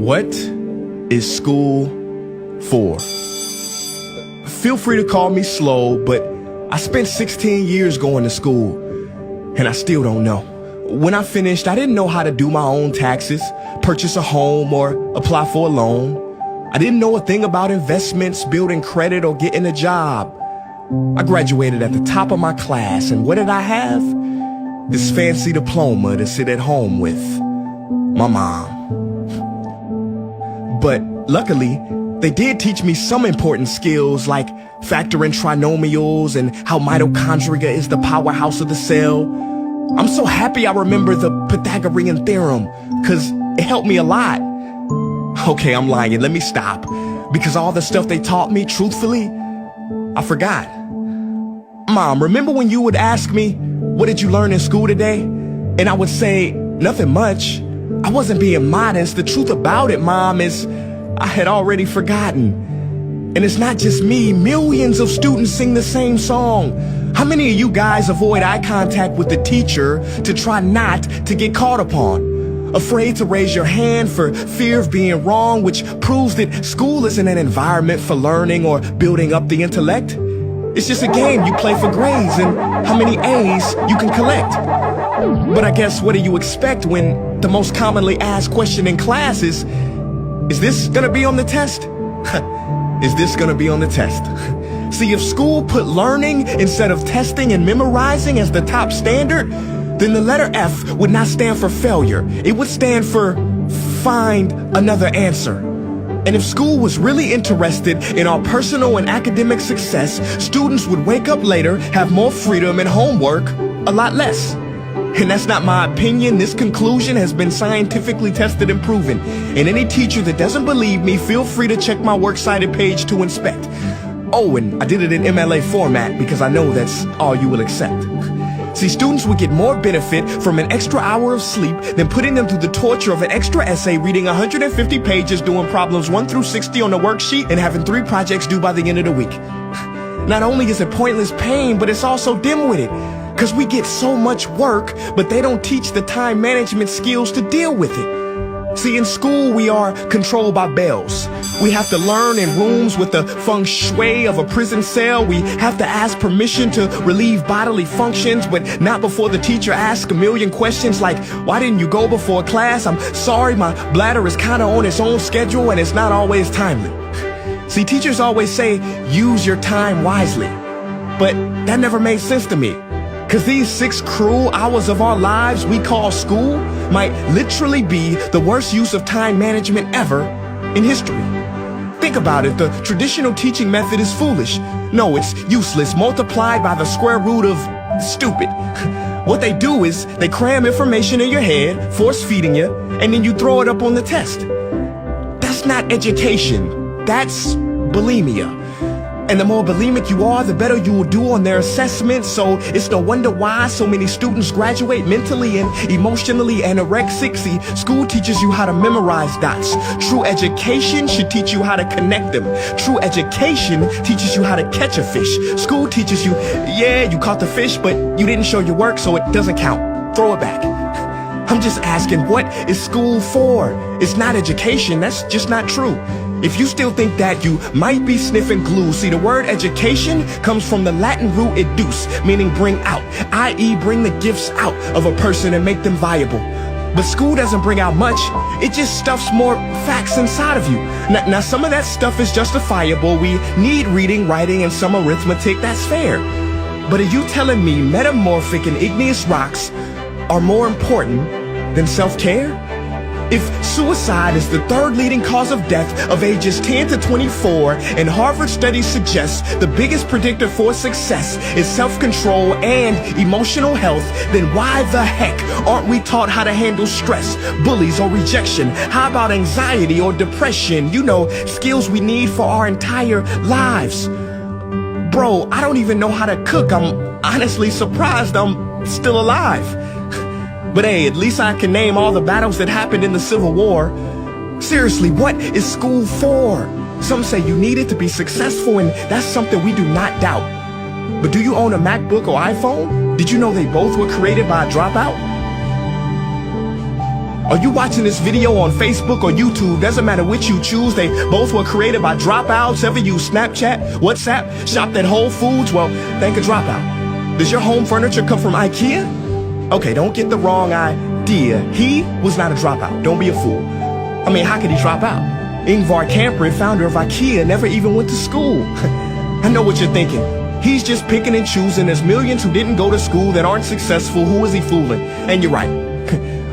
What is school for? Feel free to call me slow, but I spent 16 years going to school, and I still don't know. When I finished, I didn't know how to do my own taxes, purchase a home, or apply for a loan. I didn't know a thing about investments, building credit, or getting a job. I graduated at the top of my class, and what did I have? This fancy diploma to sit at home with my mom. But luckily, they did teach me some important skills like factoring trinomials and how mitochondria is the powerhouse of the cell. I'm so happy I remember the Pythagorean theorem, cause it helped me a lot. Okay, I'm lying, let me stop. Because all the stuff they taught me, truthfully, I forgot. Mom, remember when you would ask me, what did you learn in school today? And I would say, nothing much. I wasn't being modest. The truth about it, Mom, is I had already forgotten. And it's not just me. Millions of students sing the same song. How many of you guys avoid eye contact with the teacher to try not to get caught upon? Afraid to raise your hand for fear of being wrong, which proves that school isn't an environment for learning or building up the intellect. It's just a game you play for grades and how many A's you can collect. But I guess what do you expect when the most commonly asked question in class is this gonna be on the test? Is this gonna be on the test? See, if school put learning instead of testing and memorizing as the top standard, then the letter F would not stand for failure. It would stand for find another answer. And if school was really interested in our personal and academic success, students would wake up later, have more freedom, and homework a lot less. And that's not my opinion. This conclusion has been scientifically tested and proven. And any teacher that doesn't believe me, feel free to check my works cited page to inspect. Oh, and I did it in MLA format because I know that's all you will accept. See, students would get more benefit from an extra hour of sleep than putting them through the torture of an extra essay, reading 150 pages, doing problems 1 through 60 on the worksheet, and having 3 projects due by the end of the week. Not only is it pointless pain, but it's also dim-witted. Because we get so much work, but they don't teach the time management skills to deal with it. See, in school, we are controlled by bells. We have to learn in rooms with the feng shui of a prison cell. We have to ask permission to relieve bodily functions, but not before the teacher asks a million questions like, why didn't you go before class? I'm sorry, my bladder is kind of on its own schedule and it's not always timely. See, teachers always say, use your time wisely. But that never made sense to me. Because these 6 cruel hours of our lives we call school might literally be the worst use of time management ever in history. Think about it, the traditional teaching method is foolish. No, it's useless, multiplied by the square root of stupid. What they do is they cram information in your head, force feeding you, and then you throw it up on the test. That's not education, that's bulimia. And the more bulimic you are, the better you will do on their assessments. So it's no wonder why so many students graduate mentally and emotionally anorexic. See, school teaches you how to memorize dots. True education should teach you how to connect them. True education teaches you how to catch a fish. School teaches you, yeah, you caught the fish, but you didn't show your work, so it doesn't count. Throw it back. I'm just asking, what is school for? It's not education, that's just not true. If you still think that, you might be sniffing glue. See, the word education comes from the Latin root educe, meaning bring out, i.e. bring the gifts out of a person and make them viable. But school doesn't bring out much, it just stuffs more facts inside of you. Now some of that stuff is justifiable. We need reading, writing, and some arithmetic, that's fair. But are you telling me metamorphic and igneous rocks are more important than self-care? If suicide is the 3rd leading cause of death of ages 10 to 24, and Harvard studies suggest the biggest predictor for success is self-control and emotional health, then why the heck aren't we taught how to handle stress, bullies, or rejection? How about anxiety or depression? You know, skills we need for our entire lives. Bro, I don't even know how to cook. I'm honestly surprised I'm still alive. But hey, at least I can name all the battles that happened in the Civil War. Seriously, what is school for? Some say you need it to be successful, and that's something we do not doubt. But do you own a MacBook or iPhone? Did you know they both were created by a dropout? Are you watching this video on Facebook or YouTube? Doesn't matter which you choose. They both were created by dropouts. Ever use Snapchat, WhatsApp, shopped at Whole Foods? Well, thank a dropout. Does your home furniture come from IKEA? Okay, don't get the wrong idea. He was not a dropout. Don't be a fool. I mean, how could he drop out? Ingvar Kamprad, founder of IKEA, never even went to school. I know what you're thinking. He's just picking and choosing. There's millions who didn't go to school that aren't successful. Who is he fooling? And you're right.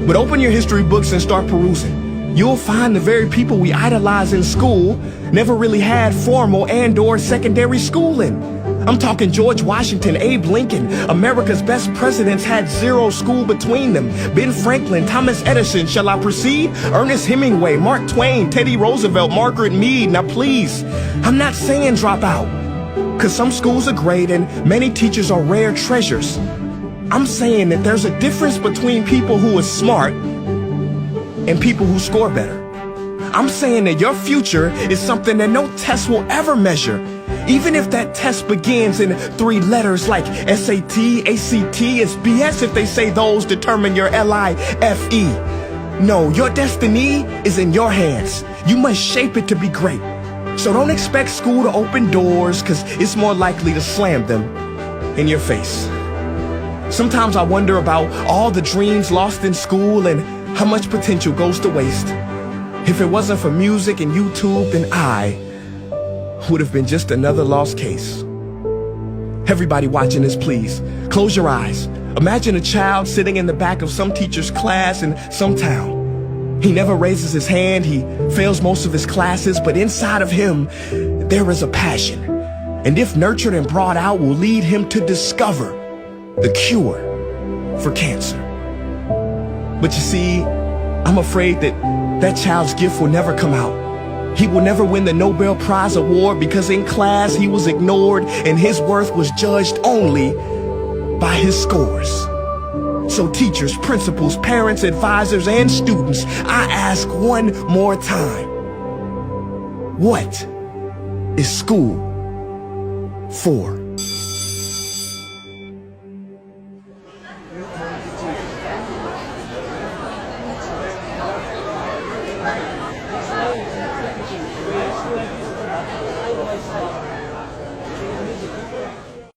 But open your history books and start perusing. You'll find the very people we idolize in school never really had formal and/or secondary schooling. I'm talking George Washington, Abe Lincoln. America's best presidents had zero school between them. Ben Franklin, Thomas Edison, shall I proceed? Ernest Hemingway, Mark Twain, Teddy Roosevelt, Margaret Mead. Now please, I'm not saying drop out, because some schools are great and many teachers are rare treasures. I'm saying that there's a difference between people who are smart and people who score better. I'm saying that your future is something that no test will ever measure. Even if that test begins in 3 letters like SAT, ACT, it's BS if they say those determine your LIFE. No, your destiny is in your hands. You must shape it to be great. So don't expect school to open doors, because it's more likely to slam them in your face. Sometimes I wonder about all the dreams lost in school and how much potential goes to waste. If it wasn't for music and YouTube, then I would have been just another lost case. Everybody watching this, please, close your eyes. Imagine a child sitting in the back of some teacher's class in some town. He never raises his hand, he fails most of his classes, but inside of him, there is a passion. And if nurtured and brought out, will lead him to discover the cure for cancer. But you see, I'm afraid that that child's gift will never come out. He will never win the Nobel Prize award because in class he was ignored and his worth was judged only by his scores. So teachers, principals, parents, advisors, and students, I ask one more time, what is school for?